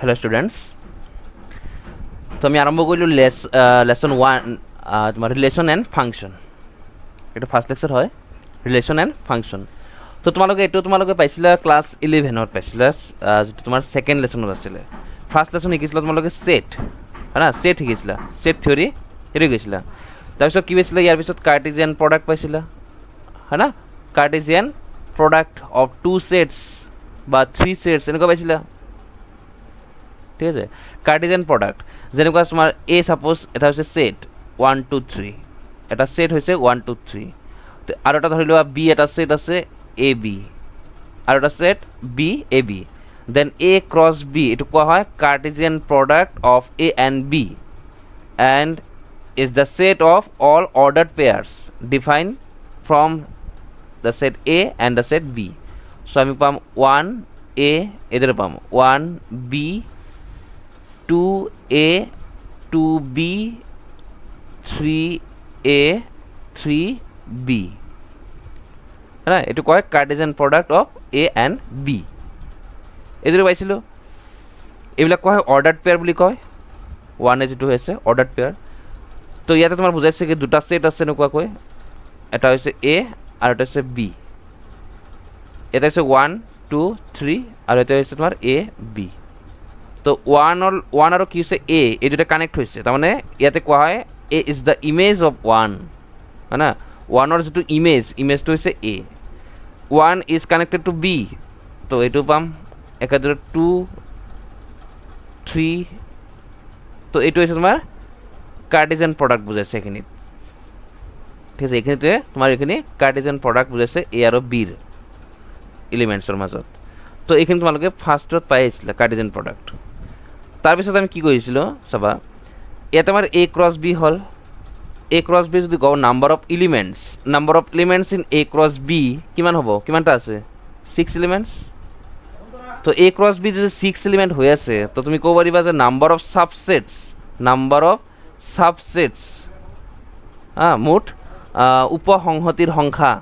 Hello students तो আমি আৰম্ভ কৰিলোঁ লেসন 1 তোমাৰ ৰিলেশ্যন এণ্ড ফাংচন এটা ফাৰ্স্ট লেকচাৰ হয় ৰিলেশ্যন এণ্ড ফাংচন তো তোমালোকে পাইছিলা ক্লাছ 11ত পাইছিলা যেটো তোমাৰ সেকেন্ড লেসনত আছিল ফাৰ্স্ট লেসন শিকিছিলা তোমালোকে সেট হয়না সেট শিকিছিলা সেট থিওৰি এৰি গৈছিলা তাৰপিছত কি পাইছিলা ইয়াৰ পিছত কাৰ্টেজিয়ান প্ৰডাক্ট পাইছিলা হয়না Cartesian product of two sets বা থ্ৰী সেটস এনেকুৱা পাইছিলা ঠিক আছে কাৰ্টেজিয়ান প্ৰডাক্ট যেনেকুৱা তোমাৰ এ সাপোজ এটা হৈছে সেট 1 2 3 এটা সেট হৈছে 1 2 3 আৰু এটা ধৰি লোৱা বি এটা সেট আছে এ বি আৰু এটা set B A B then A cross B এটো কোৱা হয় Cartesian product of A and B and is the set of all ordered pairs define from the set A and the set B so আমি পাম 1 এ এদৰে পাম 1 B 2a 2b 3a 3b না এটো কয় Cartesian product of a and b এদৰে পাইছিলো এইবিলাক কয় অৰ্ডাৰ্ড pair বুলি কয় 1 যেটো হৈছে অৰ্ডাৰ্ড পেয়াৰ তো ইয়াতে তোমাৰ বুজাইছে কি দুটা সেট আছে নকুৱা কয় এটা হৈছে a আৰু এটা হৈছে b এটা হৈছে 1 2 3 আৰু এটা হৈছে তোমাৰ a b তো 1 আৰু কি হৈছে a এই দুটা কানেক্ট হৈছে তাৰ মানে ইয়াতে কোৱা হয় a is the image of 1 হয়না 1 ৰ যেটো ইমেজটো হৈছে a 1 is connected to b তো এটো পাম একাদৰে 2 3 তো এটো হৈছে তোমাৰ কাৰ্টেজিয়ান প্ৰডাক্ট বুজাইছে এখিনি ঠিক আছে এখিনিতে তোমাৰ এখিনি কাৰ্টেজিয়ান প্ৰডাক্ট বুজাইছে a আৰু b ৰ এলিমেন্টছৰ মাজত তো এখিনি তোমালোকে ফাৰ্ষ্টত পাই আছিলা কাৰ্টেজিয়ান প্ৰডাক্ট তাৰপিছত আমি কি কৰিছিলো চাবা ইয়াতে আমাৰ a ক্ৰছ b হল a ক্ৰছ b যদি গও number of elements in a cross b কিমান হ'ব কিমানটা আছে 6 এলিমেন্টস তো a ক্ৰছ b যদি 6 এলিমেন্ট হৈ আছে তো তুমি কব পাৰিবা যে নাম্বাৰ অফ সাবসেটস মুঠ উপসংহতিৰ সংখ্যা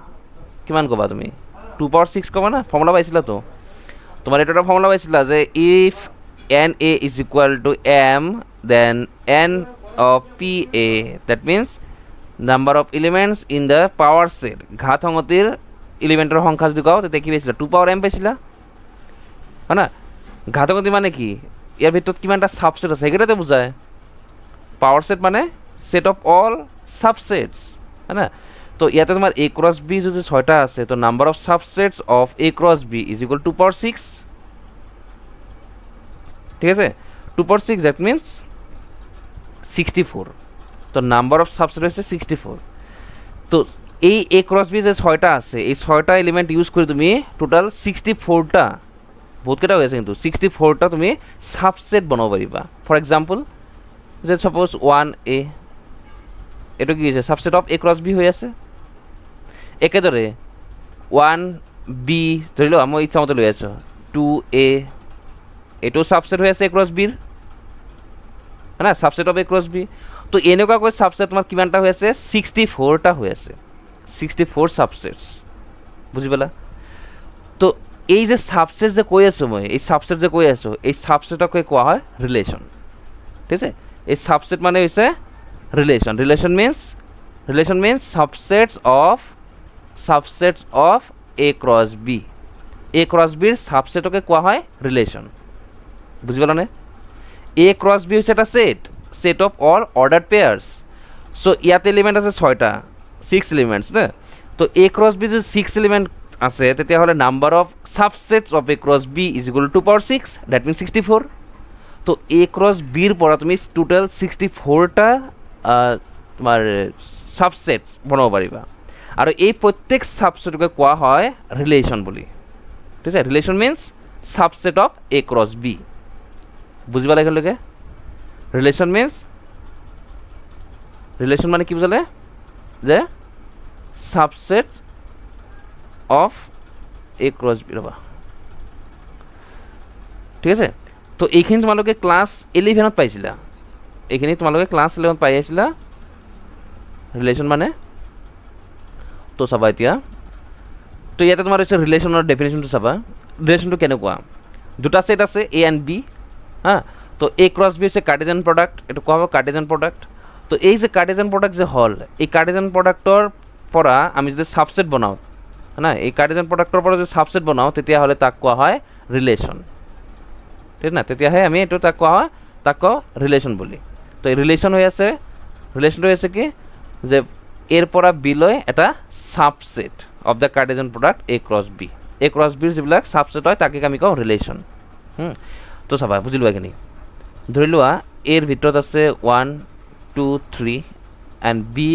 কিমান কবা তুমি 2 পাৱাৰ 6 কবা না ফৰ্মুলা পাইছিলা তো তোমার এটা ফর্মুলা পাইছিলা যে if na is equal to m then n of pa that means number of elements in the power set ঘাত সংহতিৰ এলিমেন্টৰ সংখ্যা যদি কও তেতিয়া কি পাইছিলা 2 পাৱাৰ m পাইছিলা হনা ঘাত সংহতি মানে কি ইয়াৰ ভিতৰত কিমানটা সাবসেট আছে একেটাতে বুজায় পাৱাৰ সেট মানে সেট অফ অল সাবসেটস হনা তো ইয়াতে তোমার a ক্রস b যদি 6টা আছে তো number of subsets of a cross b is equal two 2 পাওয়ার 6 ঠিক আছে 2 পাওয়ার 6 দ্যাট মিন্স 64 তো নাম্বার অফ সাবসেট হচ্ছে 64 তো এই a ক্রস b যে 6টা আছে এই 6টা এলিমেন্ট ইউজ করে তুমি টোটাল 64টা বহুত কেটা হয়েছে কিন্তু 64টা তুমি সাবসেট বনাব পাৰিবা ফর এক্সাম্পল যে সাপোজ 1a এটো কি আছে subset of a cross b হৈ আছে একেদৰে 1b ধৰিলো মই ইচ্ছা মতে লৈ আছো 2a এটো সাবসেট হৈ আছে a ক্রস b ৰ না subset of a cross b তো এনেকুৱা কৈ সাবসেট তোমাৰ কিমানটা হৈ আছে 64টা হৈ আছে 64 সাবসেটস বুজি পালা তো এই যে সাবসেট যে কৈ আছো মই এই সাবসেট যে কৈ আছো এই সাবসেটক কোৱা হয় ৰিলেশন ঠিক আছে এই সাবসেট মানে হৈছে relation means subsets of a cross b ৰ সাবসেটকে কোৱা হয় ৰিলেশন বুজি পালা নে a cross b হৈছে এটা set of all ordered পেয়াৰ্স so ইয়াতে এলিমেন্ট আছে 6টা 6 এলিমেন্টস না তো a cross b যদি 6 এলিমেন্ট আছে তেতিয়া হলে number of subsets of a cross b is equal two 2 power 6 that means 64 তো a cross b ৰ পৰা তুমি টোটাল 64টা তোমাৰ সাবসেটস বনাব পাৰিবা আৰু এই প্ৰত্যেক সাবসেটকে কোৱা হয় ৰিলেশন বুলি ঠিক আছে relation means subset of a cross b বুজিবা লাগিলকে ৰিলেশন মানে কি বুজালে যে subset of a cross b ৰবা ঠিক আছে তো এইখিনি তোমালোকে ক্লাস 11ত পাইছিলা এইখিনি তোমালোকে ক্লাস 11ত পাই আছিলা ৰিলেশন মানে তো চাবা এতিয়া তো ইয়াতে তোমাৰ হৈছে ৰিলেশনৰ ডেফিনিশনটো চাবা ৰিলেশনটো কেনেকুৱা দুটা সেট আছে a and b হ্যাঁ তো এ ক্রস বি হচ্ছে কার্টেজিয়ান প্রোডাক্ট, এটা কোয়া হবে কার্টেজিয়ান প্রোডাক্ট। তো এই যে কার্টেজিয়ান প্রোডাক্ট যে হল, এই কার্টেজিয়ান প্ৰোডাক্টৰ পৰা আমি যদি সাবসেট বনাওঁ না, এই কাৰ্টেজিয়ান প্ৰোডাক্টৰ পৰা যদি সাবসেট বনাওঁ তেতিয়াহ'লে তাক কোৱা হয় ৰিলেশ্যন, ঠিক না? তেতিয়াহে আমি এইটো তাক কোৱা হয় তাক কওঁ ৰিলেশ্যন বুলি। তো এই ৰিলেশ্যন হৈ আছে, ৰিলেশ্যনটো হৈ আছে কি যে এৰ পৰা বিলৈ এটা subset of the Cartesian product A cross B, A cross বিৰ যিবিলাক সাবসেট হয় তাকে আমি কওঁ ৰিলেশ্যন। তো চাবা বুজি লোৱা এইখিনি, ধৰি লোৱা এৰ ভিতৰত আছে 1 2 3 এণ্ড বি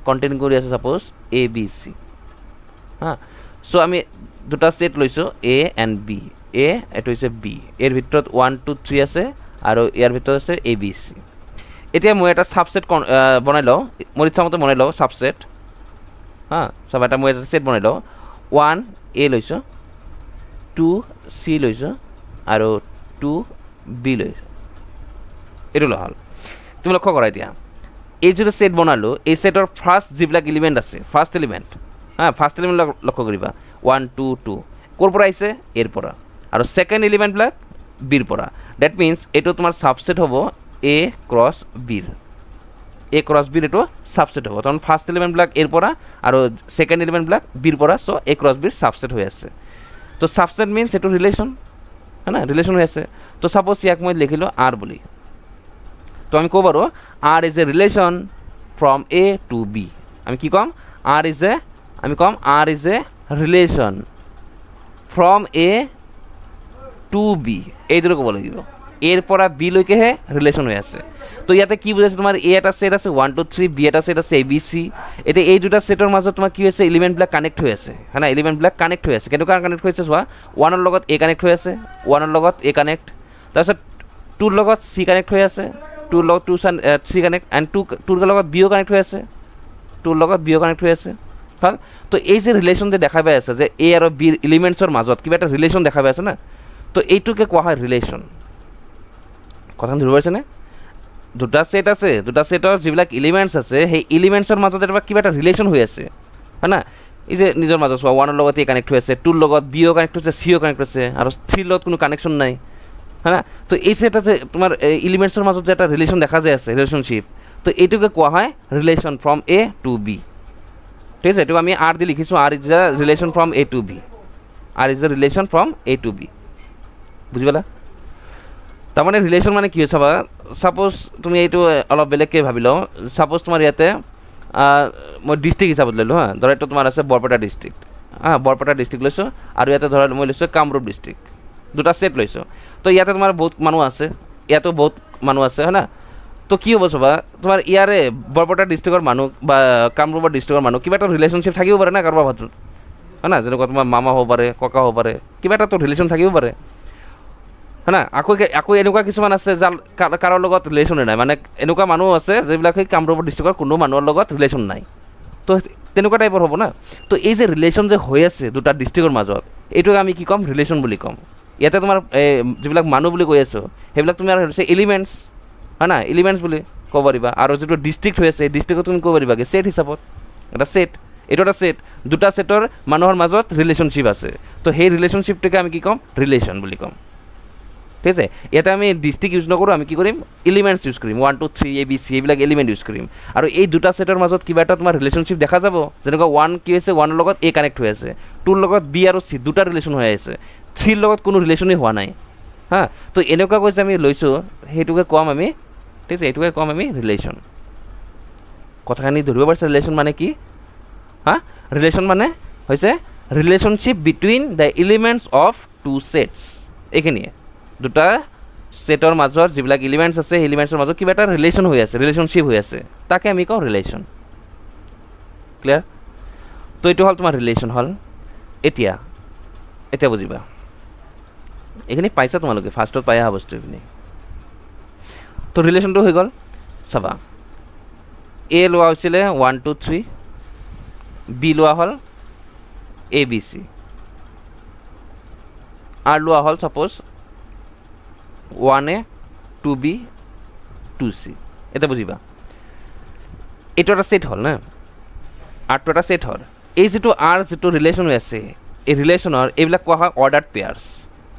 কণ্টেইন কৰি আছে ছাপ'জ এ বি চি। হা চ' আমি দুটা ছেট লৈছোঁ এ এণ্ড বি, এ এইটো হৈছে বি, এৰ ভিতৰত 1 2 3 আছে আৰু ইয়াৰ ভিতৰত আছে এ বি চি। এতিয়া মই এটা সাবসেট বনাই লওঁ, মোৰ ইচ্ছামতে বনাই লওঁ সাবসেট। হা চাব এটা মই এটা ছেট বনাই লওঁ, 1 এ লৈছোঁ, 2 চি লৈছোঁ আৰু 2 বি লৈছোঁ, এইটো লোৱা হ'ল। তুমি লক্ষ্য কৰা এতিয়া এই যিটো ছেট বনালোঁ, এই ছেটৰ ফাৰ্ষ্ট যিবিলাক এলিমেণ্ট আছে, ফাৰ্ষ্ট এলিমেণ্ট, হা ফাৰ্ষ্ট এলিমেণ্ট লক্ষ্য কৰিবা 1 2 2 ক'ৰ পৰা আহিছে এৰ পৰা, আৰু ছেকেণ্ড এলিমেণ্টবিলাক বিৰ পৰা। ডেট মিনছ এইটো তোমাৰ সাবসেট হ'ব এ ক্ৰছ বিৰ, এ ক্ৰছ বিৰ এইটো সাবসেট হ'ব, কাৰণ ফাৰ্ষ্ট এলিমেণ্টবিলাক এৰ পৰা আৰু ছেকেণ্ড এলিমেণ্টবিলাক বিৰ পৰা, চ' এ ক্ৰছ বিৰ সাবসেট হৈ আছে। তো সাবসেট মিনছ এইটো ৰিলেশ্যন, হয় না, ৰিলেশ্যন হৈ আছে। তো ছাপ'জ ইয়াক মই লিখিলোঁ আৰ বুলি, তো আমি ক'ব পাৰোঁ R is a relation from A to B. আমি কি ক'ম, আৰ ইজ এ, আমি ক'ম R is a relation from A to B, এইদৰে ক'ব লাগিব, এৰ পৰা বি লৈকেহে ৰিলেশ্যন হৈ আছে। তো ইয়াতে কি বুজাইছে, তোমাৰ এ এটা ছেট আছে 1 2 3, বি এটা ছেট আছে এ বি চি। এতিয়া এই দুটা ছেটৰ মাজত তোমাৰ কি হৈছে, এলিমেণ্টবিলাক কানেক্ট হৈ আছে, হয় না, এলিমেণ্টবিলাক কানেক্ট হৈ আছে। কেনেকুৱা কানেক্ট হৈ আছে চোৱা, 1ৰ লগত এ কানেক্ট হৈ আছে, 1ৰ লগত এ কানেক্ট, তাৰপিছত 2ৰ লগত চি কানেক্ট হৈ আছে, 2ৰ লগত 2 চি কানেক্ট, এণ্ড 2ৰ লগত বিও কানেক্ট হৈ আছে, 2ৰ লগত বিও কানেক্ট হৈ আছে, ভাল। তো এই যে ৰিলেশ্যন যে দেখা পাই আছে যে এ আৰু বিৰ এলিমেণ্টছৰ মাজত কিবা এটা ৰিলেশ্যন দেখা পাই আছে না, তো এইটোকে কোৱা হয় ৰিলেশ্যন। কথা ধৰিব পাৰিছেনে? দুটা ছেট আছে, দুটা ছেটৰ যিবিলাক এলিমেণ্টছ আছে সেই এলিমেণ্টছৰ মাজত কিবা এটা ৰিলেশ্যন হৈ আছে, হয় না। এই যে নিজৰ মাজত চোৱা 1ৰ লগত এ কানেক্ট হৈ আছে, 2ৰ লগত বিও কানেক্ট হৈছে, চিও কানেক্ট হৈছে, আৰু 3ৰ লগত কোনো কানেকশ্যন নাই, হয় না। তো এই ছেট আছে তোমাৰ এলিমেণ্টছৰ মাজত যে এটা ৰিলেশ্যন দেখা যায় আছে, ৰিলেশ্যনশ্বিপ, তো এইটোকে কোৱা হয় relation from A to B, ঠিক আছে। এইটো আমি আৰ দি লিখিছোঁ, R is the relation from A to B, R is the relation from A to B, বুজি পালা? তাৰমানে ৰিলেশ্যন মানে কি হয় চাবা, ছাপ'জ তুমি এইটো অলপ বেলেগকৈ ভাবি লওঁ, ছাপ'জ তোমাৰ ইয়াতে মই ডিষ্ট্ৰিক্ট হিচাপত লৈলোঁ, হা, ধৰা এইটো তোমাৰ আছে বৰপেটা ডিষ্ট্ৰিক্ট, হা, বৰপেটা ডিষ্ট্ৰিক্ট লৈছোঁ, আৰু ইয়াতে ধৰা মই লৈছোঁ কামৰূপ ডিষ্ট্ৰিক্ট, দুটা ছেট লৈছোঁ। তো ইয়াতে তোমাৰ বহুত মানুহ আছে, ইয়াতো বহুত মানুহ আছে, হয় না। তো কি হ'ব চাবা, তোমাৰ ইয়াৰে বৰপেটা ডিষ্ট্ৰিক্টৰ মানুহ বা কামৰূপৰ ডিষ্ট্ৰিক্টৰ মানুহ কিবা এটা ৰিলেশ্যনশ্বিপ থাকিব পাৰে না কাৰোবাৰ ভাতত, হয় না, যেনেকুৱা তোমাৰ মামা হ'ব পাৰে, ককা হ'ব পাৰে, কিবা এটাতো ৰিলেশ্যন থাকিব পাৰে, হয় না। আকৌ এনেকুৱা কিছুমান আছে যাৰ কাৰোৰ লগত ৰিলেশ্যনে নাই, মানে এনেকুৱা মানুহ আছে যিবিলাক সেই কামৰূপৰ ডিষ্ট্ৰিক্টৰ কোনো মানুহৰ লগত ৰিলেশ্যন নাই, তো তেনেকুৱা টাইপৰ হ'ব না। তো এই যে ৰিলেশ্যন যে হৈ আছে দুটা ডিষ্ট্ৰিক্টৰ মাজত, এইটোক আমি কি ক'ম, ৰিলেশ্যন বুলি ক'ম। ইয়াতে তোমাৰ যিবিলাক মানুহ বুলি কৈ আছোঁ সেইবিলাক তুমি আৰু হৈছে এলিমেণ্টছ, হয় না, এলিমেণ্টছ বুলি ক'ব পাৰিবা। আৰু যিটো ডিষ্ট্ৰিক্ট হৈ আছে ডিষ্ট্ৰিক্টত তুমি ক'ব পাৰিবা কি ছেট হিচাপত, এটা ছেট, এইটো এটা ছেট, দুটা ছেটৰ মানুহৰ মাজত ৰিলেশ্যনশ্বিপ আছে, তো সেই ৰিলেশ্যনশ্বিপটোকে আমি কি ক'ম, ৰিলেশ্যন বুলি ক'ম, ঠিক আছে। ইয়াতে আমি ডিষ্ট্ৰিক্ট ইউজ নকৰোঁ, আমি কি কৰিম, এলিমেণ্টছ ইউজ কৰিম, 1 2 3 এ বি চি এইবিলাক এলিমেণ্ট ইউজ কৰিম। আৰু এই দুটা ছেটৰ মাজত কিবা এটা তোমাৰ ৰিলেশ্যনশ্বিপ দেখা যাব, যেনেকুৱা 1 কি হৈছে, 1ৰ লগত এ কানেক্ট হৈ আছে, 2ৰ লগত বি আৰু চি দুটা ৰিলেশ্যন হৈ আছে, 3ৰ লগত কোনো ৰিলেশ্যনেই হোৱা নাই, হা। তো এনেকুৱাকৈ যে আমি লৈছোঁ সেইটোকে ক'ম আমি, ঠিক আছে, এইটোকে ক'ম আমি ৰিলেশ্যন। কথাখিনি ধৰিব পাৰিছে ৰিলেশ্যন মানে কি, হা। ৰিলেশ্যন মানে হৈছে relationship between the elements of two sets, এইখিনিয়ে দুটা ছেটৰ মাজত যিবিলাক এলিমেণ্টছ আছে সেই এলিমেণ্টছৰ মাজত কিবা এটা ৰিলেশ্যন হৈ আছে, ৰিলেশ্যনশ্বিপ হৈ আছে, তাকে আমি কওঁ ৰিলেশ্যন। ক্লিয়াৰ? তো এইটো হ'ল তোমাৰ ৰিলেশ্যন হ'ল। এতিয়া বুজিবা, এইখিনি পাইছা তোমালোকে, ফাৰ্ষ্টত পাই অহা বস্তু এইখিনি। তো ৰিলেশ্যনটো হৈ গ'ল, চাবা এ লোৱা হৈছিলে 1 2 3, বি লোৱা হ'ল এ বি চি, আৰ লোৱা হ'ল ছাপ'জ 1A 2B 2C, এটা বুজিবা। এইটো এটা ছেট হ'ল না, আৰটো এটা ছেট হ'ল। এই যিটো আৰ যিটো ৰিলেশ্যন হৈ আছে, এই ৰিলেশ্যনৰ এইবিলাক কোৱা হয় অৰ্ডাৰ্ড পেয়াৰ্ছ,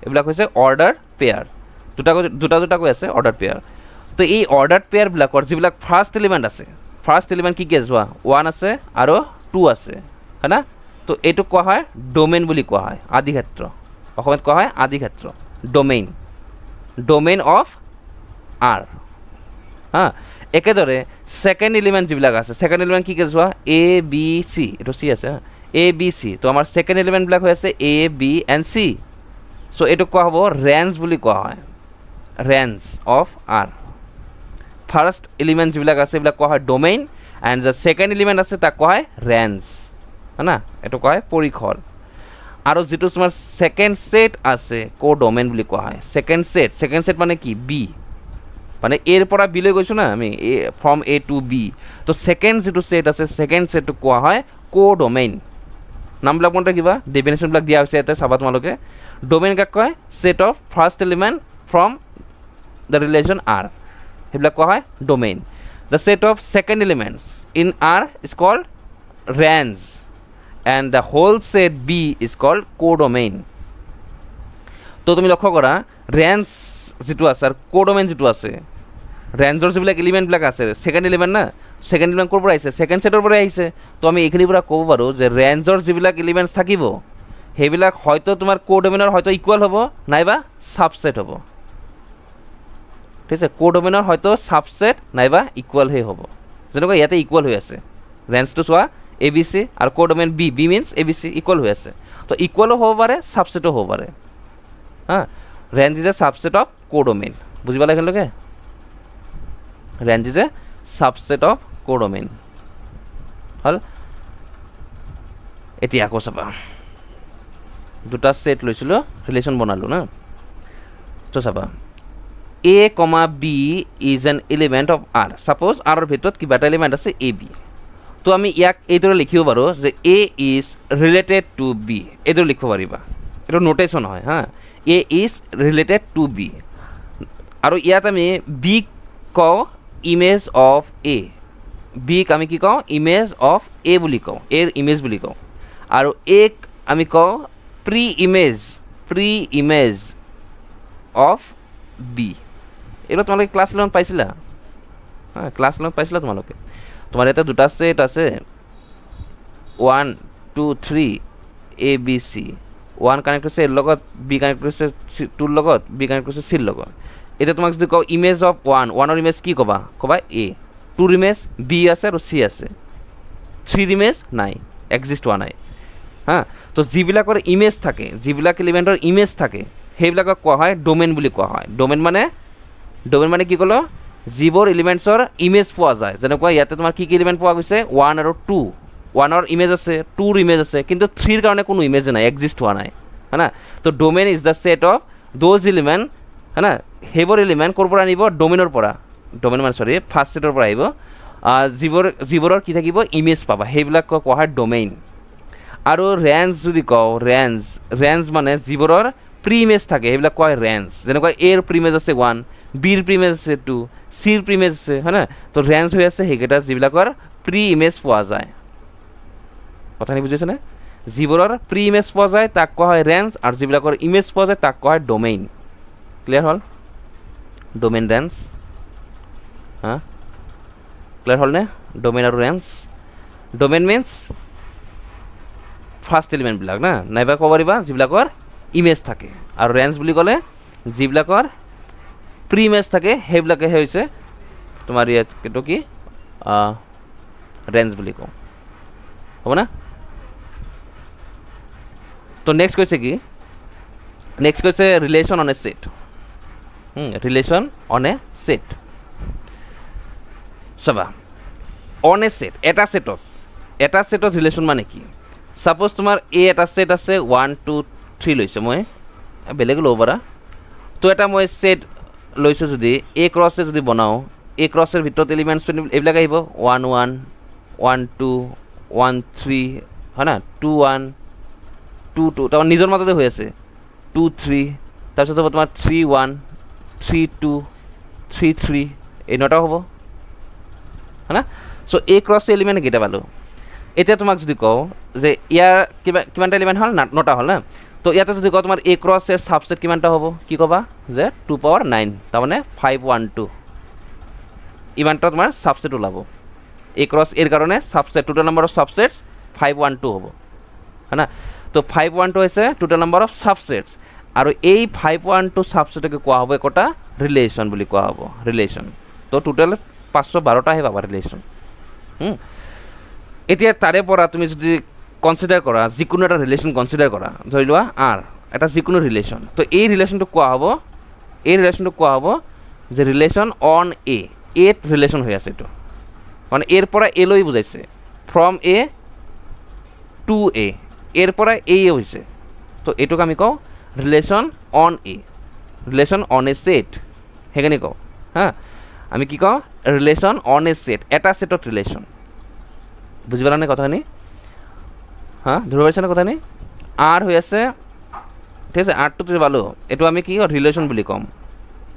এইবিলাক হৈছে অৰ্ডাৰ পেয়াৰ। দুটাকৈ আছে অৰ্ডাৰ পেয়াৰ। তো এই অৰ্ডাৰ পেয়াৰবিলাকৰ যিবিলাক ফাৰ্ষ্ট এলিমেণ্ট আছে, ফাৰ্ষ্ট এলিমেণ্ট কি কি আছে চোৱা, 1 আছে আৰু 2 আছে, হয় না? তো এইটোক কোৱা হয় ডোমেইন বুলি কোৱা হয়, আদিক্ষেত্ৰ। অসমীয়াত কোৱা হয় আদিক্ষেত্ৰ, ডোমেইন, ডোমেইন অফ আৰ। হা, একেদৰে ছেকেণ্ড এলিমেণ্ট যিবিলাক আছে, ছেকেণ্ড এলিমেণ্ট কি কি চোৱা, এ বি চি, এইটো চি আছে, এ বি চি। তো আমাৰ ছেকেণ্ড এলিমেণ্টবিলাক হৈ আছে এ বি এণ্ড চি। চ' এইটোক কোৱা হ'ব ৰেঞ্জ বুলি কোৱা হয়, range of R. First element যিবিলাক আছে এইবিলাক কোৱা হয় domain, and the second element আছে তাক কোৱা হয় ৰেঞ্জ, হয় না? এইটো কোৱা হয় পৰিসৰ। আৰু যিটো তোমাৰ ছেকেণ্ড ছেট আছে ডোমেইন বুলি কোৱা হয়। ছেকেণ্ড ছেট মানে কি, বি, মানে এৰ পৰা বিলৈ গৈছোঁ না আমি, ফ্ৰম এ টু বি। তো ছেকেণ্ড যিটো ছেট আছে, ছেকেণ্ড ছেটটোক কোৱা হয় ডোমেইন। নামবিলাক মতে কিবা ডেফিনেশ্যনবিলাক দিয়া হৈছে ইয়াতে, চাবা তোমালোকে। ডোমেইন কাক কয়, set of first element from the relation R, সেইবিলাক কোৱা হয় domain. The set of second elements in R is called range, and the whole set B is called domain. তো তুমি লক্ষ্য কৰা, ৰেঞ্জ যিটো আছে আৰু ডোমেইন যিটো আছে, ৰেঞ্জৰ যিবিলাক এলিমেণ্টবিলাক আছে, ছেকেণ্ড এলিমেণ্ট না, ছেকেণ্ড এলিমেণ্ট ক'ৰ পৰা আহিছে, ছেকেণ্ড ছেটৰ পৰা আহিছে। তো আমি এইখিনিৰ পৰা ক'ব পাৰোঁ যে ৰেঞ্জৰ যিবিলাক এলিমেণ্টছ থাকিব সেইবিলাক হয়তো তোমাৰ ডোমেইনৰ হয়তো ইকুৱেল হ'ব, নাইবা ছাবছেট হ'ব। ঠিক আছে, ডোমেইনৰ হয়তো ছাবছেট নাইবা ইকুৱেলহে হ'ব, যেনেকুৱা ইয়াতে ইকুৱেল হৈ আছে। ৰেঞ্জটো চোৱা এ বি চি আৰু domain B, B means A B C, equal হৈ আছে। তো ইকুৱেলো হ'ব পাৰে, ছাবছেটো হ'ব পাৰে। হা, range is a subset of domain, বুজি পালে একেলগে? Range is a subset of domain হ'ল। এতিয়া আকৌ চাবা, দুটা ছেট লৈছিলোঁ, ৰিলেশ্যন বনালোঁ না। তো চাবা, A comma B is an element of R. Suppose আৰৰ ভিতৰত কিবা এটা এলিমেণ্ট আছে এ বি। তো আমি ইয়াক এইদৰে লিখিব পাৰোঁ যে এ ইজ ৰিলেটেড টু বি, এইদৰে লিখিব পাৰিবা। এইটো নোটেশ্যন হয়, হা, এ ইজ ৰিলেটেড টু বি। আৰু ইয়াত আমি বিক কওঁ ইমেজ অফ এ, বিক আমি কি কওঁ, ইমেজ অফ এ বুলি কওঁ, এৰ ইমেজ বুলি কওঁ। আৰু এক আমি কওঁ প্ৰি ইমেজ অফ বি। এইবোৰ তোমালোকে ক্লাছ 11 পাইছিলা? হা, ক্লাছ 11 পাইছিলা তোমালোকে? তোমাৰ ইয়াতে দুটা ছেট আছে, 1 2 3 এ বি চি। 1 কানেক্ট হৈছে এৰ লগত, বি কানেক্ট হৈছে 2ৰ লগত, বি কানেক্ট হৈছে চিৰ লগত। এতিয়া তোমাক যদি কওঁ ইমেজ অফ 1ৰ ইমেজ কি ক'বা এ, 2ৰ ইমেজ বি আছে আৰু চি আছে, 3ৰ ইমেজ নাই, এক্সিষ্ট হোৱা নাই। হা, তো যিবিলাকৰ ইমেজ থাকে, যিবিলাক এলিমেণ্টৰ ইমেজ থাকে সেইবিলাকক কোৱা হয় ডোমেইন বুলি কোৱা হয়। ডোমেইন মানে কি ক'লো, যিবোৰ এলিমেণ্টছৰ ইমেজ পোৱা যায়। যেনেকুৱা ইয়াতে তোমাৰ কি কি এলিমেণ্ট পোৱা গৈছে, 1 আৰু 2। 1ৰ ইমেজ আছে, 2ৰ ইমেজ আছে, কিন্তু 3ৰ কাৰণে কোনো ইমেজ নাই, এক্সিষ্ট হোৱা নাই, হয় না? তো domain is the set of those element, হয় না? সেইবোৰ এলিমেণ্ট ক'ৰ পৰা আনিব, ডোমেইনৰ পৰা, ফাৰ্ষ্ট ছেটৰ পৰা আহিব। যিবোৰৰ কি থাকিব, ইমেজ পাবা, সেইবিলাক কোৱা হয় ডোমেইন। আৰু ৰেঞ্জ যদি কওঁ, ৰেঞ্জ মানে যিবোৰৰ প্ৰি ইমেজ থাকে সেইবিলাক কোৱা হয় ৰেঞ্জ। যেনেকুৱা এৰ প্ৰি ইমেজ আছে 1, বিৰ প্ৰি ইমেজ আছে 2, চিৰ প্ৰি ইমেজ আছে, হয় না? তো ৰেঞ্জ হৈ আছে সেইকেইটা যিবিলাকৰ প্ৰি ইমেজ পোৱা যায়। কথাখিনি বুজিছেনে? যিবোৰৰ প্ৰি ইমেজ পোৱা যায় তাক কোৱা হয় ৰেঞ্জ, আৰু যিবিলাকৰ ইমেজ পোৱা যায় তাক কোৱা হয় ডোমেইন। ক্লিয়াৰ হ'ল? ডোমেইন ৰেঞ্জ, হা, ক্লিয়াৰ হ'লনে? ডোমেইন আৰু ৰেঞ্জ। ডোমেইন মিনছ ফাৰ্ষ্ট এলিমেণ্টবিলাক না, নাইবা ক'ব পাৰিবা যিবিলাকৰ ইমেজ থাকে। আৰু ৰেঞ্জ বুলি ক'লে যিবিলাকৰ প্ৰি ইমেজ থাকে সেইবিলাকেহে হৈছে তোমাৰ ইয়াত এইটো কি ৰেঞ্জ বুলি কওঁ, হ'ব না? তো নেক্সট কৈছে কি, নেক্সট কৈছে relation on a set. Relation on a set চাবা, অন এ ছেট, এটা ছেটত ৰিলেশ্যন মানে কি? ছাপ'জ তোমাৰ এটা ছেট আছে 1 2 3 লৈছোঁ, মই বেলেগো ল'ব পাৰা। তো এটা মই ছেট লৈছোঁ, যদি এ ক্ৰছে যদি বনাওঁ, এ ক্ৰছৰ ভিতৰত এলিমেণ্টছ এইবিলাক আহিব, 1 1 1 2 1 3, হয় না? 2 1 2 2, তাৰমানে নিজৰ মাজতে হৈ আছে 2 3, তাৰপিছত হ'ব তোমাৰ 3 1 3 2 3 3, এই নটাও হ'ব, হয় না? চ' এ ক্ৰছ এলিমেণ্ট কেইটা পালোঁ। এতিয়া তোমাক যদি কওঁ যে ইয়াৰ কিমানটা এলিমেণ্ট হ'ল, নটা হ'ল না? তো ইয়াতে যদি কওঁ তোমাৰ এ ক্ৰছৰ ছাবছেট কিমানটা হ'ব কি ক'বা যে 2 পাৱাৰ 9 তাৰমানে 512 ইমানটা তোমাৰ ছাবছেট ওলাব এ ক্ৰছ এৰ কাৰণে ছাবছেট টোটাল নাম্বাৰ অফ ছাবছেটছ 512 হ'ব হয়না তো 512 হৈছে টোটাল নাম্বাৰ অফ ছাবছেটছ আৰু এই 512 ছাবছেটকে কোৱা হ'ব একটা ৰিলেশ্যন বুলি কোৱা হ'ব ৰিলেশ্যন তো টোটাল 512টা হে পাবা ৰিলেশ্যন এতিয়া তাৰে পৰা তুমি যদি কনসিডাৰ কৰা যিকোনো এটা ৰিলেশ্যন কনসিডাৰ কৰা ধৰি লোৱা আৰ এটা যিকোনো ৰিলেশ্যন তো এই ৰিলেশ্যনটো কোৱা হ'ব যে ৰিলেশ্যন অন এ এত ৰিলেশ্যন হৈ আছে এইটো মানে এৰ পৰা এ লৈ বুজাইছে ফ্ৰম এ টু এ এৰ পৰা এ হৈছে তো এইটোক আমি কওঁ ৰিলেশ্যন অন এ সেট সেইকাৰণে কওঁ হা আমি কি কওঁ ৰিলেশ্যন অন এ সেট এটা সেটত ৰিলেশ্যন বুজি পালানে কথাখিনি হ্যাঁ ধরে পাইছে না কথা নেই আর হয়ে আছে ঠিক আছে আরটো তুই ভালো এটা আমি কি রিলেশন বলি কম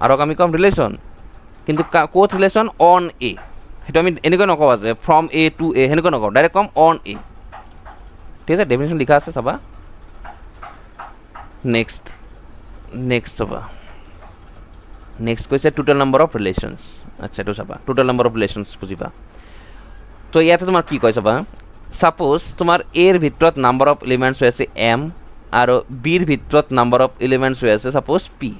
আর আমি কম রিলেশন কিন্তু কোথ রিলেশন অন এ এটা আমি এনেকৈ নকওঁ যে ফ্ৰম এ টু এ সেনেকৈ নকওঁ ডাইৰেক্ট কম অন এ ঠিক আছে ডেফিনেশ্যন লিখা আছে চাবা নেক্সট চাবা নেক্সট কৈছে টোটাল নাম্বাৰ অফ ৰিলেশ্যনছ আচ্ছা এইটো চাবা টোটাল নাম্বাৰ অফ ৰিলেশ্যনছ বুজিবা তো ইয়াতে তোমাৰ কি কয় চাবা সাপোজ তোমাৰ এৰ ভিতৰত নাম্বাৰ অফ এলিমেন্টস হৈ আছে এম আৰু বিৰ ভিতৰত নাম্বার অফ এলিমেন্টস হৈ আছে সাপোজ পি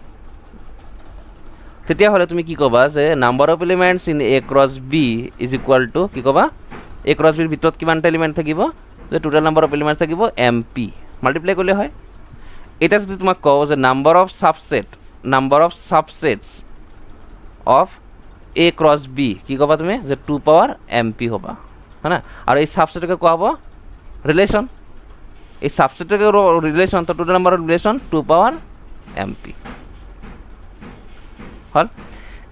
তেতিয়া হলে তুমি কি কবা যে number of elements in A cross B is equal to কি কবা এ ক্রস বিৰ ভিতৰত কিমানটা এলিমেন্ট থাকিব যে টোটাল নাম্বাৰ অফ এলিমেন্টস থাকিব এম পি মাল্টিপ্লাই কৰিলে হয় এটা যদি তোমাক কও যে number of subsets of A cross B কি কবা তুমি যে 2 পাওয়ার এম পি হবা है ना और ये सबसेटके क्या हम रिलेशन ये सबसेटके रिलेशन तो total number relation 2 power M P हल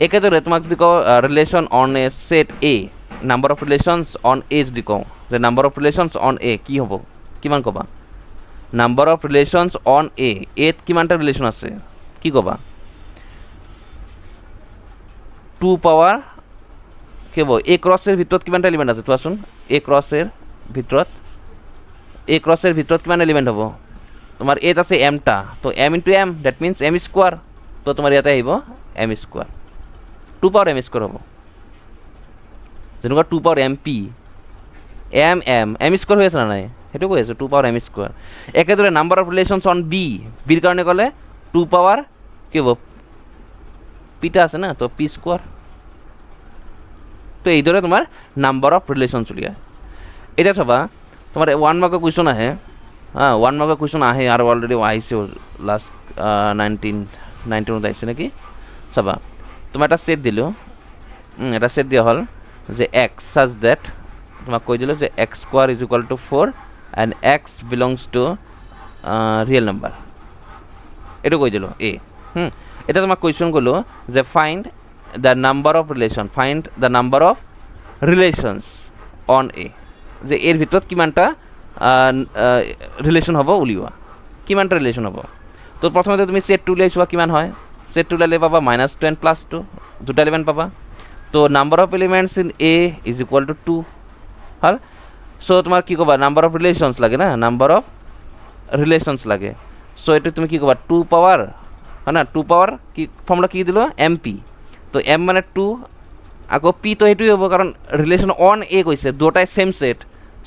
एक तुम्हें जो कहो relation on a set A number of relations on A जो कहो जो number of relations on A कि हम किमान कबा number of relations on A एत किमानटा रिलेशन आछे कि कबा 2 पावर কেব এ ক্রসের ভিতৰত কিমানটা এলিমেন্ট আছে তোৱাচোন এ ক্ৰসেৰ ভিতৰত কিমান এলিমেন্ট হ'ব তোমাৰ এত আছে এমটা তো m into m that means m square তো তোমাৰ ইয়াতে আহিব m square 2 power m square হ'ব যেনেকুৱা 2 power m p m square হৈ আছে না নাই সেইটো কৈ আছো 2 পাওয়ার এম স্কোয়ার একেদৰে number of relations on B বিৰ কাৰণে ক'লে 2 পাওয়ার কি হ'ব পিটা আছে না তো পি স্কোয়ার তো এইদৰে তোমাৰ নাম্বাৰ অফ ৰিলেশ্যনছ উলিয়াই এতিয়া চাবা তোমাৰ 1 মাৰ্কৰ কুৱেশ্যন আহে হা 1 মাৰ্কৰ কুৱেশ্যন আহে আৰু অলৰেডি আহিছে লাষ্ট 19 আহিছে নেকি চাবা তোমাৰ এটা সেট দিলোঁ এটা সেট দিয়া হ'ল যে এক্স সাজ দ্যাট তোমাক কৈ দিলোঁ যে x square is equal two 4 and x belongs two real number এইটো কৈ দিলোঁ এ এতিয়া তোমাক কুৱেশ্যন ক'লোঁ যে find the number of relations on a যে এর ভিতৰত কিমানটা ৰিলেশন হ'ব উলিওৱা কিমানটা ৰিলেশন হ'ব তো প্ৰথমতে তুমি সেট 2 উলিয়াইছোৱা কিমান হয় সেট 2 উলিয়ালে পাবা -2 and +2 দুটা এলিমেন্ট পাবা তো number of elements in A is equal two 2 hall so তোমার কি কবা নাম্বার অফ রিলেশনস লাগে না নাম্বার অফ রিলেশনস লাগে সো এটা তুমি কি কবা 2 পাওয়ার है ना 2 পাওয়ার কি ফর্মুলা কি দিলো এমপি তো এম মানে 2 আকৌ পি তো এইটোই হ'ব কাৰণ ৰিলেশ্যন অন এ কৈছে দুটাই same set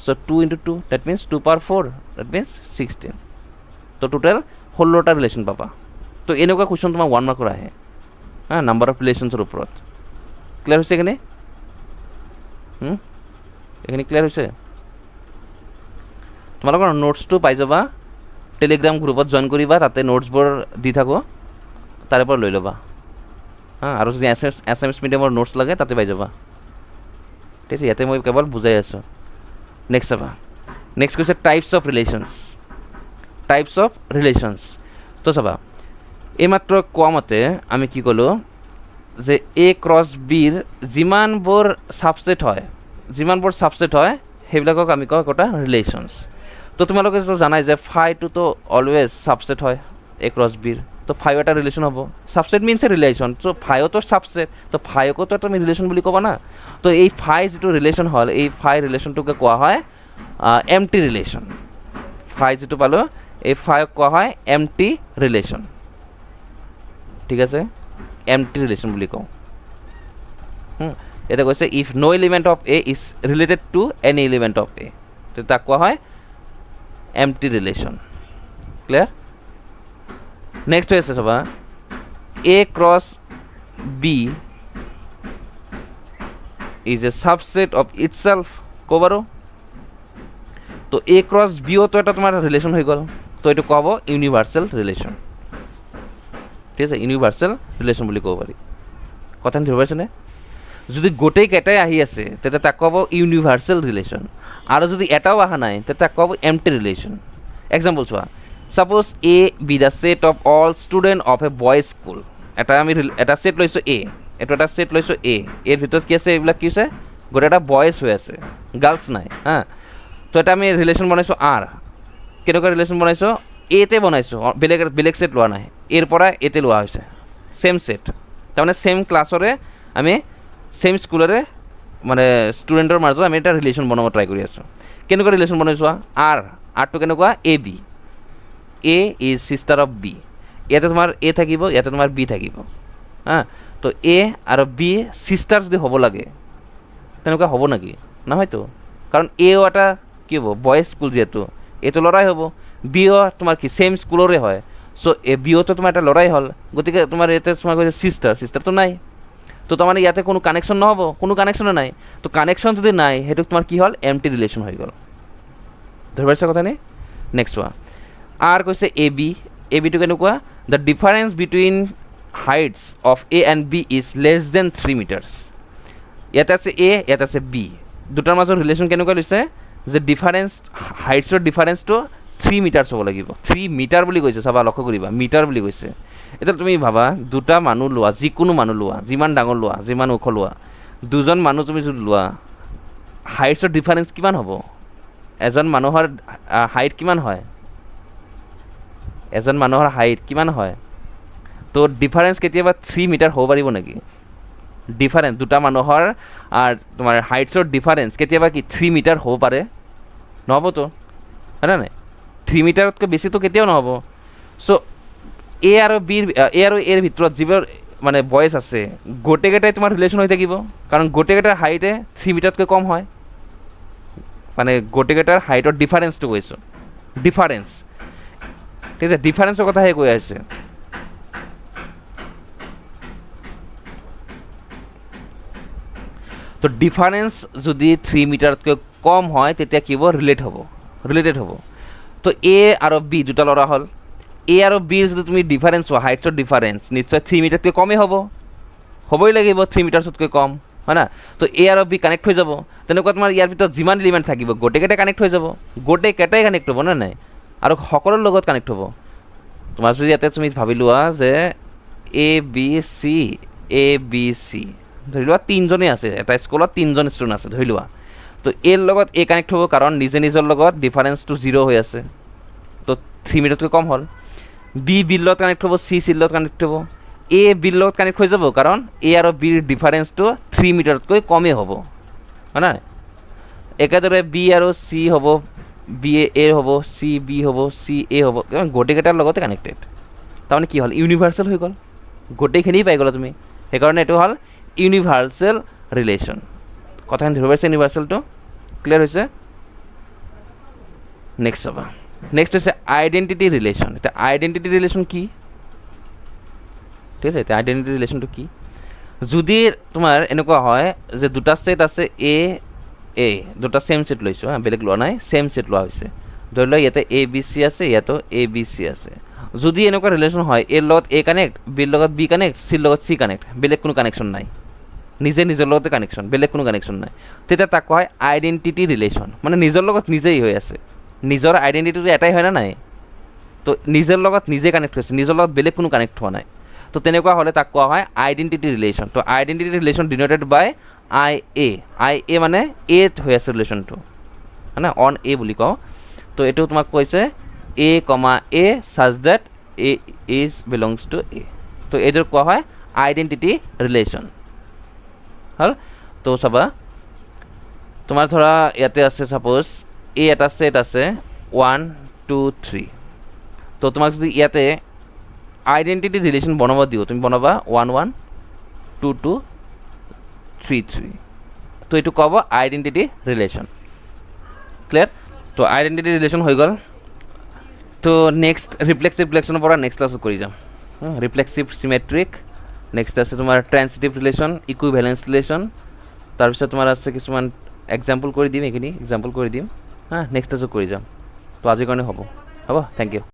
so 2 * 2 that means 2 power 4 that means 16 তো টোটাল 16টা ৰিলেশ্যন পাবা তো এনেকুৱা কোৱেশ্যন তোমাৰ 1 মাৰ্কৰ আহে হ্যাঁ নাম্বাৰ অফ ৰিলেশ্যনছৰ ওপৰত ক্লিয়াৰ হৈছে এখানে এখানে ক্লিয়াৰ হৈছে তোমালোকৰ নোটছটো পাই যাবা টেলিগ্ৰাম গ্ৰুপত জয়েন কৰিবা তাতে নোটছবোৰ দি থাকো তাৰে পৰা লৈ ল'বা হ্যাঁ আৰু যদি এছএমএছ মিডিয়ামৰ নোটছ লাগে তাতে পাই যাবা ঠিক আছে ইয়াতে মই কেৱল বুজাই আছোঁ নেক্সট চাবা নেক্সট কৈছে টাইপছ অফ ৰিলেশ্যনছ তো চাবা এইমাত্ৰ কোৱা মতে আমি কি ক'লোঁ যে এ ক্ৰছ বিৰ যিমানবোৰ ছাবছেট হয় সেইবিলাকক আমি কওঁ এটা ৰিলেশ্যনছ তো তোমালোকে তো জানাই যে ফাইটো তো অলৱেজ ছাবছেট হয় এ ক্ৰছ বিৰ তো ফাইভ এটা রিলেশন হব সাবসেট মিন্স এ রিলেশন তো ফাইও তো সাবসেট তো ফাইকো তো তুমি রিলেশন বুলি ক'বা না তো এই ফাই যেটো রিলেশন হল এই ফাই রিলেশনটোকে কোৱা হয় এমটি ৰিলেশন ফাই যেটো পালো এই ফাইক কোৱা হয় এমটি ৰিলেশ্যন, ঠিক আছে, এমটি ৰিলেশ্যন বুলি কওঁ। এটা কৈছে if no element of A is related to any element of A, তো তাক কোৱা হয় এমটি ৰিলেশ্যন। ক্লিয়াৰ? নেক্সট হৈ আছে চাবা, A cross B is a subset of itself. ক'ব বাৰু, তো এ ক্ৰছ বিও তো এটা তোমাৰ ৰিলেশ্যন হৈ গ'ল, তো এইটো ক'ব ইউনিভাৰ্চেল ৰিলেশ্যন, ঠিক আছে, ইউনিভাৰ্চেল ৰিলেশ্যন বুলি ক'ব পাৰি। কথাখিনি ধৰিব পাৰিছেনে? যদি গোটেইকেইটাই আহি আছে তেতিয়া তাক ক'ব ইউনিভাৰ্চেল ৰিলেশ্যন, আৰু যদি এটাও অহা নাই তেতিয়া তাক ক'ব এমটি ৰিলেশ্যন। এক্সাম্পল চোৱা, suppose A be the set of all student of a boys school. আমি এটা ছেট লৈছোঁ এ, এইটো এটা ছেট লৈছোঁ এ, এৰ ভিতৰত কি আছে, এইবিলাক কি হৈছে, গোটেই এটা বইজ হৈ আছে, গাৰ্লছ নাই হা। তো এটা আমি ৰিলেশ্যন বনাইছোঁ আৰ। কেনেকুৱা ৰিলেশ্যন বনাইছোঁ? এতে বনাইছোঁ, বেলেগ ছেট লোৱা নাই, এৰ পৰা এতে লোৱা হৈছে, ছেম ছেট, তাৰমানে ছেম ক্লাছৰে আমি ছেম স্কুলৰে মানে ষ্টুডেণ্টৰ মাজত আমি এটা ৰিলেশ্যন বনাব ট্ৰাই কৰি আছোঁ। কেনেকুৱা ৰিলেশ্যন বনাইছোঁ? আৰটো কেনেকুৱা? A B, A is sister of B, ইয়াতে তোমাৰ এ থাকিব, ইয়াতে তোমাৰ বি থাকিব হা। তো এ আৰু বি ছিষ্টাৰ যদি হ'ব লাগে তেনেকুৱা হ'ব নেকি? নহয়তো, কাৰণ এও এটা কি হ'ব, বয়েজ স্কুল যিহেতু, এইটো ল'ৰাই হ'ব, বিও তোমাৰ কি ছেম স্কুলৰে হয়, চ' এ বিওতো তোমাৰ এটা ল'ৰাই হ'ল, গতিকে তোমাৰ ইয়াতে তোমাৰ কৈছে ছিষ্টাৰটো নাই, তো তাৰমানে ইয়াতে কোনো কানেকশ্যন নহ'ব, কোনো কানেকশ্যনে নাই। তো কানেকশ্যন যদি নাই সেইটো তোমাৰ কি হ'ল, এমটি ৰিলেশ্যন হৈ গ'ল। ধৰি পাইছা কথাখিনি? নেক্সট চোৱা, আৰ কৈছে এ বিটো কেনেকুৱা? The difference between heights of A and B is less than 3 metres. ইয়াতে আছে এ, ইয়াতে আছে বি, দুটাৰ মাজৰ ৰিলেশ্যন কেনেকুৱা লৈছে, যে ডিফাৰেঞ্চ, হাইটছৰ ডিফাৰেঞ্চটো 3 মিটাৰ্ছ হ'ব লাগিব। 3 মিটাৰ বুলি কৈছে, চাবা লক্ষ্য কৰিবা, মিটাৰ বুলি কৈছে। এতিয়া তুমি ভাবা, দুটা মানুহ লোৱা, যিকোনো মানুহ লোৱা, যিমান ডাঙৰ লোৱা, যিমান ওখ লোৱা, দুজন মানুহ তুমি যদি লোৱা, হাইটছৰ ডিফাৰেঞ্চ কিমান হ'ব? এজন মানুহৰ হাইট কিমান হয়? এজন মানুহৰ হাইট কিমান হয়? তো ডিফাৰেঞ্চ কেতিয়াবা 3 মিটাৰ হ'ব পাৰিব নেকি? ডিফাৰেঞ্চ দুটা মানুহৰ তোমাৰ হাইটছৰ ডিফাৰেঞ্চ কেতিয়াবা কি 3 মিটাৰ হ'ব পাৰে? নহ'বতো, হয় নাই? 3 মিটাৰতকৈ বেছিতো কেতিয়াও নহ'ব। চ' এ আৰু এৰ ভিতৰত যিবোৰ মানে বয়েজ আছে গোটেইকেইটাই তোমাৰ ৰিলেশ্যন হৈ থাকিব, কাৰণ গোটেইকেইটাৰ হাইটে 3 মিটাৰতকৈ কম হয়, মানে গোটেইকেইটাৰ হাইটৰ ডিফাৰেঞ্চটো কৈছোঁ, ডিফাৰেঞ্চ, ঠিক আছে, ডিফাৰেঞ্চৰ কথাহে কৈ আছে। তো ডিফাৰেঞ্চ যদি 3 মিটাৰতকৈ কম হয় তেতিয়া কি হ'ব? ৰিলেটেড হ'ব। তো এ আৰু বি দুটা ল'ৰা হ'ল, এ আৰু বিৰ যদি তুমি ডিফাৰেঞ্চ হোৱা, হাইটছৰ ডিফাৰেঞ্চ নিশ্চয় 3 মিটাৰতকৈ কমেই হ'বই লাগিব, 3 মিটাৰছতকৈ কম, হয় না? তো এ আৰু বি কানেক্ট হৈ যাব, তেনেকুৱা তোমাৰ ইয়াৰ ভিতৰত যিমান এলিমেণ্ট থাকিব গোটেইকেইটাই কানেক্ট হৈ যাব, গোটেইকেইটাই কানেক্ট হ'ব নে নাই, আৰু সকলোৰ লগত কানেক্ট হ'ব। তোমাৰ যদি ইয়াতে তুমি ভাবি লোৱা যে এ বি চি ধৰি লোৱা 3জনেই আছে, এটা স্কুলত 3জন ষ্টুডেণ্ট আছে ধৰি লোৱা, তো এৰ লগত এ কানেক্ট হ'ব, কাৰণ নিজে নিজৰ লগত ডিফাৰেঞ্চটো 0 হৈ আছে, তো 3 মিটাৰতকৈ কম হ'ল। বিৰ লগত কানেক্ট হ'ব, চিৰ লগত কানেক্ট হ'ব, এ বিৰ লগত কানেক্ট হৈ যাব, কাৰণ এ আৰু বিৰ ডিফাৰেঞ্চটো 3 মিটাৰতকৈ কমেই হ'ব, হয় নাই? একেদৰে বি আৰু চি হ'ব, বি এ হ'ব, চি বি হ'ব, চি এ হ'ব, গোটেইকেইটাৰ লগতে কানেক্টেড, তাৰমানে কি হ'ল? ইউনিভাৰ্চেল হৈ গ'ল, গোটেইখিনি পাই গ'লা তুমি, সেইকাৰণে এইটো হ'ল ইউনিভাৰ্চেল ৰিলেশ্যন। কথাখিনি ধৰিব পাৰিছে? ইউনিভাৰ্চেলটো ক্লিয়াৰ হৈছে? নেক্সট চাবা, নেক্সট হৈছে আইডেণ্টিটি ৰিলেশ্যন। এতিয়া আইডেণ্টিটি ৰিলেশ্যন কি, ঠিক আছে, এতিয়া আইডেণ্টিটি ৰিলেশ্যনটো কি? যদি তোমাৰ এনেকুৱা হয় যে দুটা ছেট আছে এ দুটা ছেম ছেট লৈছোঁ, বেলেগ লোৱা নাই, ছেম ছেট লোৱা হৈছে, ধৰি লোৱা ইয়াতে এ বি চি আছে, ইয়াতো এ বি চি আছে। যদি এনেকুৱা ৰিলেশ্যন হয়, এৰ লগত এ কানেক্ট, বিৰ লগত বি কানেক্ট, চিৰ লগত চি কানেক্ট, বেলেগ কোনো কানেকশ্যন নাই, নিজে নিজৰ লগতে কানেকশ্যন, বেলেগ কোনো কানেকশ্যন নাই, তেতিয়া তাক কোৱা হয় আইডেণ্টিটি ৰিলেশ্যন। মানে নিজৰ লগত নিজেই হৈ আছে, নিজৰ আইডেণ্টিটিটো এটাই হয় না নাই, তো নিজৰ লগত নিজে কানেক্ট হৈছে, নিজৰ লগত বেলেগ কোনো কানেক্ট হোৱা নাই, তো তেনেকুৱা হ'লে তাক কোৱা হয় আইডেণ্টিটি ৰিলেশ্যন। তো identity relation denoted by I A মানে এত হৈ আছে ৰিলেশ্যনটো, হয় না, অন এ বুলি কওঁ। তো এইটো তোমাক কৈছে A comma A such that A is belongs to A, তো এইটোৰ কোৱা হয় আইডেণ্টিটি ৰিলেশ্যন হ'ল। তো চাবা, তোমাৰ ধৰা ইয়াতে আছে ছাপ'জ এ এটা ছেট আছে 1 2 3, তো তোমাক যদি ইয়াতে আইডেন্টিটি ৰিলেশ্যন বনাব দিওঁ, তুমি বনাবা 1 1 2 2 3 3, তো এইটো ক'ব আইডেন্টিটি ৰিলেশ্যন। ক্লিয়াৰ? তো আইডেন্টিটি ৰিলেশ্যন হৈ গ'ল। তো নেক্সট ৰিফ্লেক্সিভ ৰিলেশ্যনৰ পৰা নেক্সট ক্লাছত কৰি যাম। ৰিফ্লেক্সিভ চিমেট্ৰিক, নেক্সট আছে তোমাৰ ট্ৰেন্সিটিভ ৰিলেশ্যন, ইকুইভেলেন্স ৰিলেশ্যন, তাৰপিছত তোমাৰ আছে কিছুমান এক্সাম্পল কৰি দিম, এইখিনি এক্সাম্পল কৰি দিম। নেক্সট ক্লাছত কৰি যাম। তো আজিৰ কাৰণে হ'ব, থেংক ইউ।